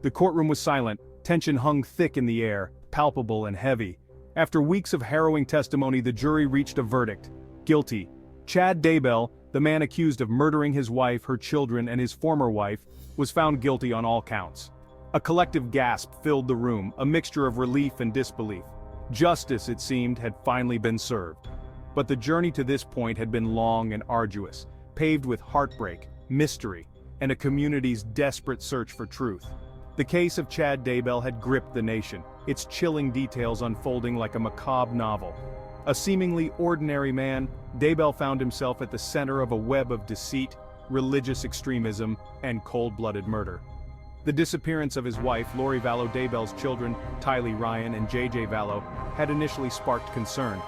The courtroom was silent, tension hung thick in the air, palpable and heavy. After weeks of harrowing testimony, the jury reached a verdict: guilty. Chad Daybell, the man accused of murdering his wife, her children, and his former wife, was found guilty on all counts. A collective gasp filled the room, a mixture of relief and disbelief. Justice, it seemed, had finally been served. But the journey to this point had been long and arduous, paved with heartbreak, mystery, and a community's desperate search for truth. The case of Chad Daybell had gripped the nation, its chilling details unfolding like a macabre novel. A seemingly ordinary man, Daybell found himself at the center of a web of deceit, religious extremism, and cold-blooded murder. The disappearance of his wife, Lori Vallow Daybell's children, Tylee Ryan and JJ Vallow, had initially sparked concern.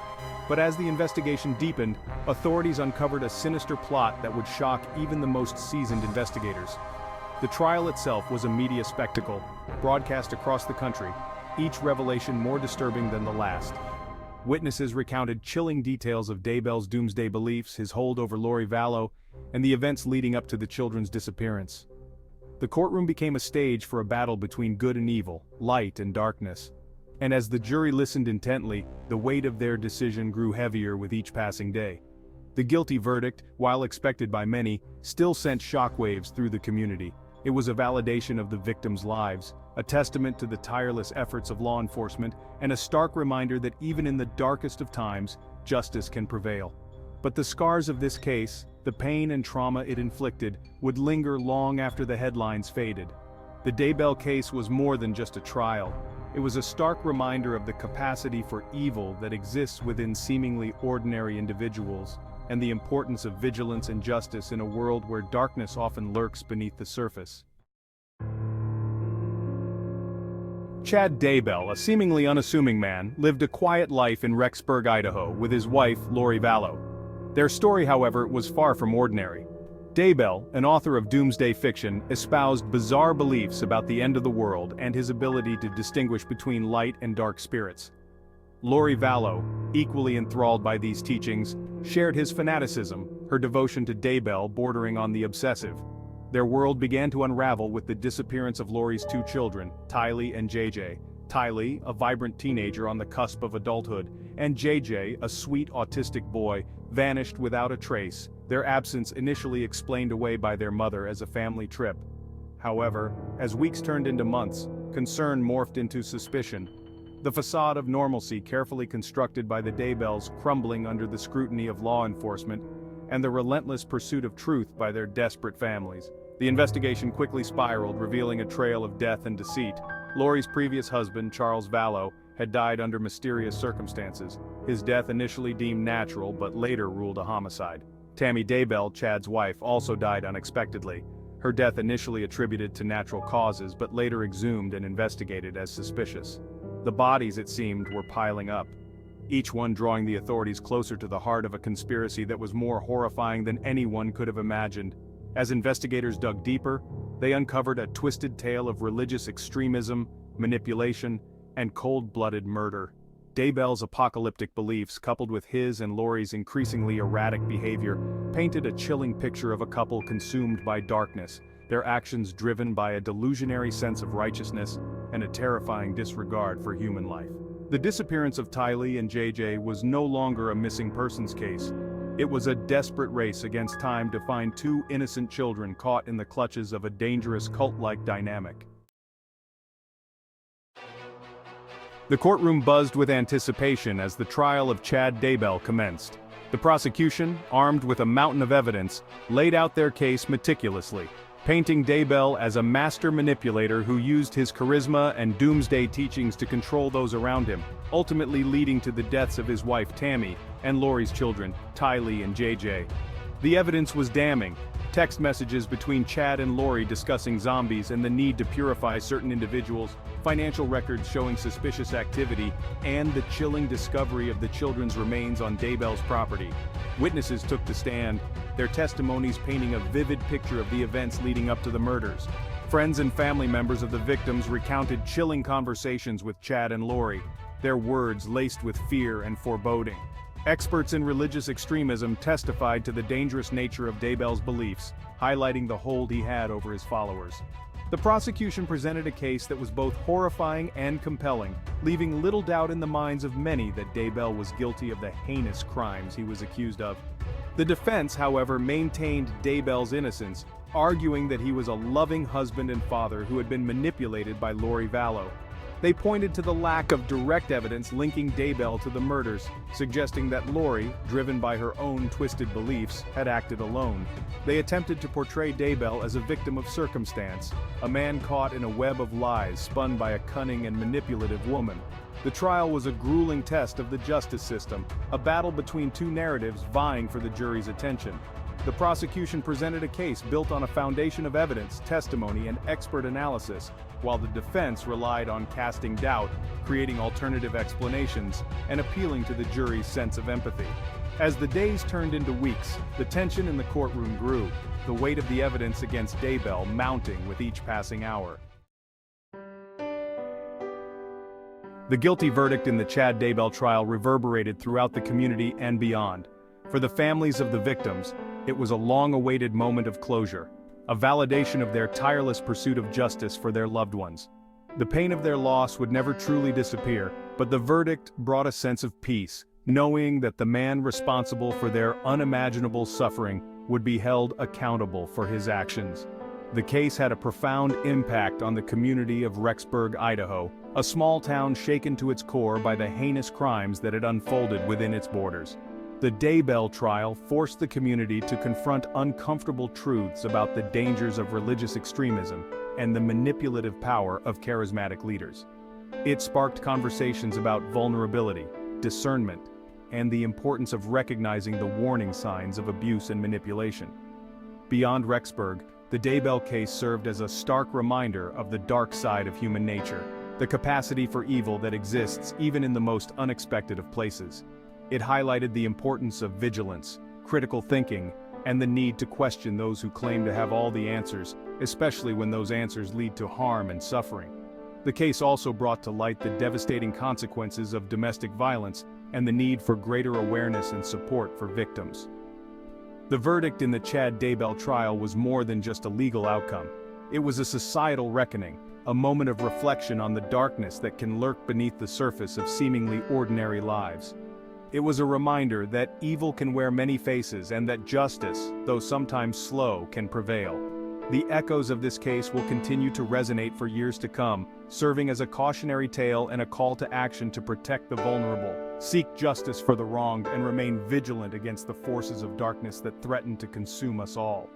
But as the investigation deepened, authorities uncovered a sinister plot that would shock even the most seasoned investigators. The trial itself was a media spectacle, broadcast across the country, each revelation more disturbing than the last. Witnesses recounted chilling details of Daybell's doomsday beliefs, his hold over Lori Vallow, and the events leading up to the children's disappearance. The courtroom became a stage for a battle between good and evil, light and darkness. And as the jury listened intently, the weight of their decision grew heavier with each passing day. The guilty verdict, while expected by many, still sent shockwaves through the community. It was a validation of the victims' lives, a testament to the tireless efforts of law enforcement, and a stark reminder that even in the darkest of times, justice can prevail. But the scars of this case, the pain and trauma it inflicted, would linger long after the headlines faded. The Daybell case was more than just a trial. It was a stark reminder of the capacity for evil that exists within seemingly ordinary individuals, and the importance of vigilance and justice in a world where darkness often lurks beneath the surface. Chad Daybell, a seemingly unassuming man, lived a quiet life in Rexburg, Idaho, with his wife, Lori Vallow. Their story, however, was far from ordinary. Daybell, an author of doomsday fiction, espoused bizarre beliefs about the end of the world and his ability to distinguish between light and dark spirits. Lori Vallow, equally enthralled by these teachings, shared his fanaticism, her devotion to Daybell bordering on the obsessive. Their world began to unravel with the disappearance of Lori's two children, Tylee and JJ. Tylee, a vibrant teenager on the cusp of adulthood, and JJ, a sweet autistic boy, vanished without a trace, their absence initially explained away by their mother as a family trip. However, as weeks turned into months, concern morphed into suspicion. The facade of normalcy carefully constructed by the Daybells crumbling under the scrutiny of law enforcement, and the relentless pursuit of truth by their desperate families. The investigation quickly spiraled, revealing a trail of death and deceit. Lori's previous husband, Charles Vallow, had died under mysterious circumstances, his death initially deemed natural but later ruled a homicide. Tammy Daybell, Chad's wife, also died unexpectedly, her death initially attributed to natural causes but later exhumed and investigated as suspicious. The bodies, it seemed, were piling up, each one drawing the authorities closer to the heart of a conspiracy that was more horrifying than anyone could have imagined. As investigators dug deeper, they uncovered a twisted tale of religious extremism, manipulation, and cold-blooded murder. Daybell's apocalyptic beliefs, coupled with his and Lori's increasingly erratic behavior, painted a chilling picture of a couple consumed by darkness, their actions driven by a delusionary sense of righteousness and a terrifying disregard for human life. The disappearance of Tylee and JJ was no longer a missing persons case. It was a desperate race against time to find two innocent children caught in the clutches of a dangerous cult-like dynamic. The courtroom buzzed with anticipation as the trial of Chad Daybell commenced. The prosecution, armed with a mountain of evidence, laid out their case meticulously, painting Daybell as a master manipulator who used his charisma and doomsday teachings to control those around him, ultimately leading to the deaths of his wife Tammy and Lori's children, Tylee and JJ. The evidence was damning. Text messages between Chad and Lori discussing zombies and the need to purify certain individuals, financial records showing suspicious activity, and the chilling discovery of the children's remains on Daybell's property. Witnesses took the stand, their testimonies painting a vivid picture of the events leading up to the murders. Friends and family members of the victims recounted chilling conversations with Chad and Lori, their words laced with fear and foreboding. Experts in religious extremism testified to the dangerous nature of Daybell's beliefs, highlighting the hold he had over his followers. The prosecution presented a case that was both horrifying and compelling, leaving little doubt in the minds of many that Daybell was guilty of the heinous crimes he was accused of. The defense, however, maintained Daybell's innocence, arguing that he was a loving husband and father who had been manipulated by Lori Vallow. They pointed to the lack of direct evidence linking Daybell to the murders, suggesting that Lori, driven by her own twisted beliefs, had acted alone. They attempted to portray Daybell as a victim of circumstance, a man caught in a web of lies spun by a cunning and manipulative woman. The trial was a grueling test of the justice system, a battle between two narratives vying for the jury's attention. The prosecution presented a case built on a foundation of evidence, testimony, and expert analysis, while the defense relied on casting doubt, creating alternative explanations, and appealing to the jury's sense of empathy. As the days turned into weeks, the tension in the courtroom grew, the weight of the evidence against Daybell mounting with each passing hour. The guilty verdict in the Chad Daybell trial reverberated throughout the community and beyond. For the families of the victims, it was a long-awaited moment of closure, a validation of their tireless pursuit of justice for their loved ones. The pain of their loss would never truly disappear, but the verdict brought a sense of peace, knowing that the man responsible for their unimaginable suffering would be held accountable for his actions. The case had a profound impact on the community of Rexburg, Idaho, a small town shaken to its core by the heinous crimes that had unfolded within its borders. The Daybell trial forced the community to confront uncomfortable truths about the dangers of religious extremism and the manipulative power of charismatic leaders. It sparked conversations about vulnerability, discernment, and the importance of recognizing the warning signs of abuse and manipulation. Beyond Rexburg, the Daybell case served as a stark reminder of the dark side of human nature, the capacity for evil that exists even in the most unexpected of places. It highlighted the importance of vigilance, critical thinking, and the need to question those who claim to have all the answers, especially when those answers lead to harm and suffering. The case also brought to light the devastating consequences of domestic violence and the need for greater awareness and support for victims. The verdict in the Chad Daybell trial was more than just a legal outcome. It was a societal reckoning, a moment of reflection on the darkness that can lurk beneath the surface of seemingly ordinary lives. It was a reminder that evil can wear many faces and that justice, though sometimes slow, can prevail. The echoes of this case will continue to resonate for years to come, serving as a cautionary tale and a call to action to protect the vulnerable, seek justice for the wronged, and remain vigilant against the forces of darkness that threaten to consume us all.